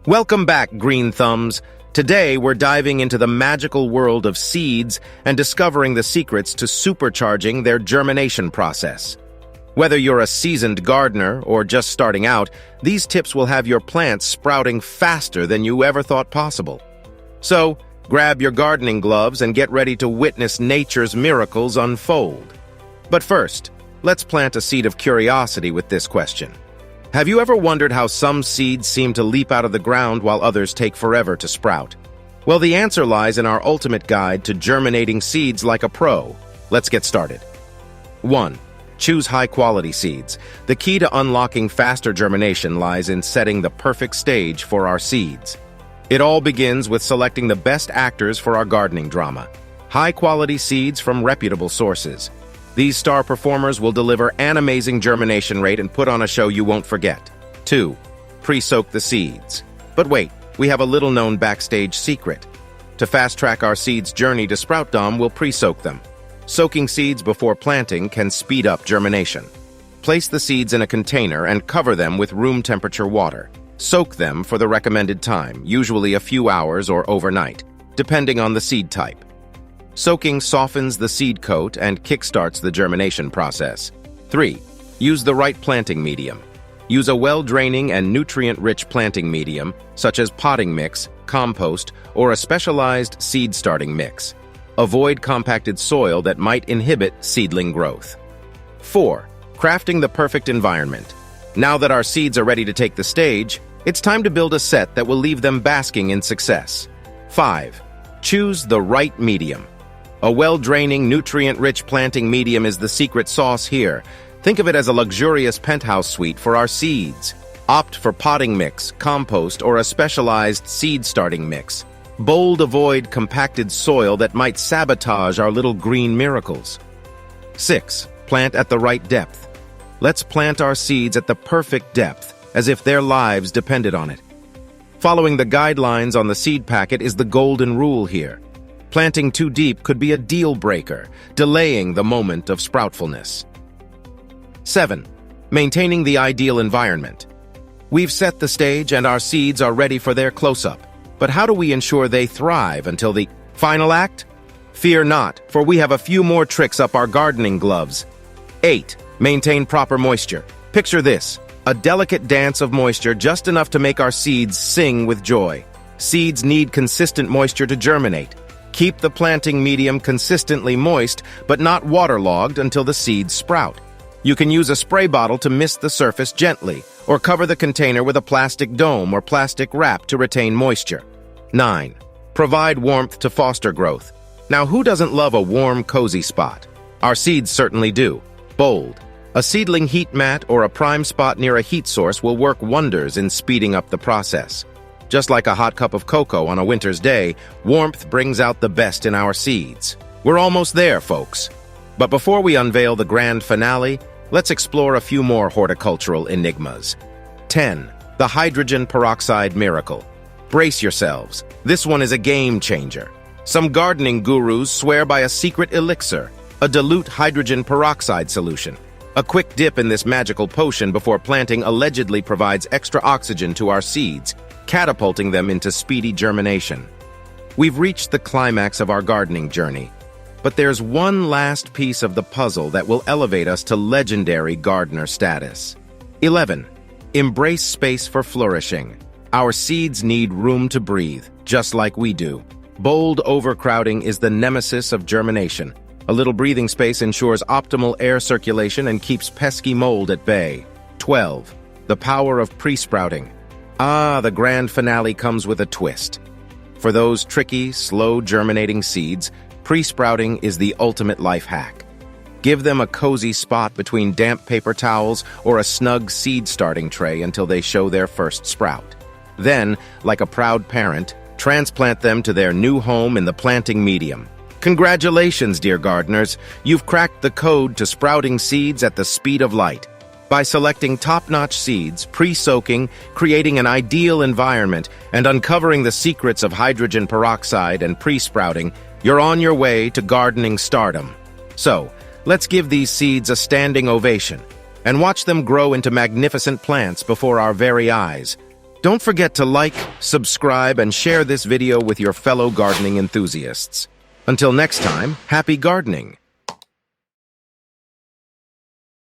Welcome back, Green Thumbs. Today, we're diving into the magical world of seeds and discovering the secrets to supercharging their germination process. Whether you're a seasoned gardener or just starting out, these tips will have your plants sprouting faster than you ever thought possible. So, grab your gardening gloves and get ready to witness nature's miracles unfold. But first, let's plant a seed of curiosity with this question. Have you ever wondered how some seeds seem to leap out of the ground while others take forever to sprout? Well, the answer lies in our ultimate guide to germinating seeds like a pro. Let's get started. 1. Choose high-quality seeds. The key to unlocking faster germination lies in setting the perfect stage for our seeds. It all begins with selecting the best actors for our gardening drama. High-quality seeds from reputable sources. These star performers will deliver an amazing germination rate and put on a show you won't forget. 2. Pre-soak the seeds. But wait, we have a little-known backstage secret. To fast-track our seeds' journey to sproutdom, we'll pre-soak them. Soaking seeds before planting can speed up germination. Place the seeds in a container and cover them with room-temperature water. Soak them for the recommended time, usually a few hours or overnight, depending on the seed type. Soaking softens the seed coat and kickstarts the germination process. 3. Use the right planting medium. Use a well-draining and nutrient-rich planting medium, such as potting mix, compost, or a specialized seed-starting mix. Avoid compacted soil that might inhibit seedling growth. 4. Crafting the perfect environment. Now that our seeds are ready to take the stage, it's time to build a set that will leave them basking in success. 5. Choose the right medium. A well-draining, nutrient-rich planting medium is the secret sauce here. Think of it as a luxurious penthouse suite for our seeds. Opt for potting mix, compost, or a specialized seed-starting mix. Bold avoid compacted soil that might sabotage our little green miracles. 6. Plant at the right depth. Let's plant our seeds at the perfect depth, as if their lives depended on it. Following the guidelines on the seed packet is the golden rule here. Planting too deep could be a deal-breaker, delaying the moment of sproutfulness. 7. Maintaining the ideal environment. We've set the stage and our seeds are ready for their close-up. But how do we ensure they thrive until the final act? Fear not, for we have a few more tricks up our gardening gloves. 8. Maintain proper moisture. Picture this, a delicate dance of moisture just enough to make our seeds sing with joy. Seeds need consistent moisture to germinate. Keep the planting medium consistently moist, but not waterlogged until the seeds sprout. You can use a spray bottle to mist the surface gently, or cover the container with a plastic dome or plastic wrap to retain moisture. 9. Provide warmth to foster growth. Now, who doesn't love a warm, cozy spot? Our seeds certainly do. Bold. A seedling heat mat or a prime spot near a heat source will work wonders in speeding up the process. Just like a hot cup of cocoa on a winter's day, warmth brings out the best in our seeds. We're almost there, folks. But before we unveil the grand finale, let's explore a few more horticultural enigmas. 10. The hydrogen peroxide miracle. Brace yourselves. This one is a game changer. Some gardening gurus swear by a secret elixir, a dilute hydrogen peroxide solution. A quick dip in this magical potion before planting allegedly provides extra oxygen to our seeds, catapulting them into speedy germination. We've reached the climax of our gardening journey, but there's one last piece of the puzzle that will elevate us to legendary gardener status. 11. Embrace space for flourishing. Our seeds need room to breathe, just like we do. Bold overcrowding is the nemesis of germination. A little breathing space ensures optimal air circulation and keeps pesky mold at bay. 12. The power of pre-sprouting. The grand finale comes with a twist. For those tricky, slow-germinating seeds, pre-sprouting is the ultimate life hack. Give them a cozy spot between damp paper towels or a snug seed-starting tray until they show their first sprout. Then, like a proud parent, transplant them to their new home in the planting medium. Congratulations, dear gardeners! You've cracked the code to sprouting seeds at the speed of light. By selecting top-notch seeds, pre-soaking, creating an ideal environment, and uncovering the secrets of hydrogen peroxide and pre-sprouting, you're on your way to gardening stardom. So, let's give these seeds a standing ovation and watch them grow into magnificent plants before our very eyes. Don't forget to like, subscribe, and share this video with your fellow gardening enthusiasts. Until next time, happy gardening!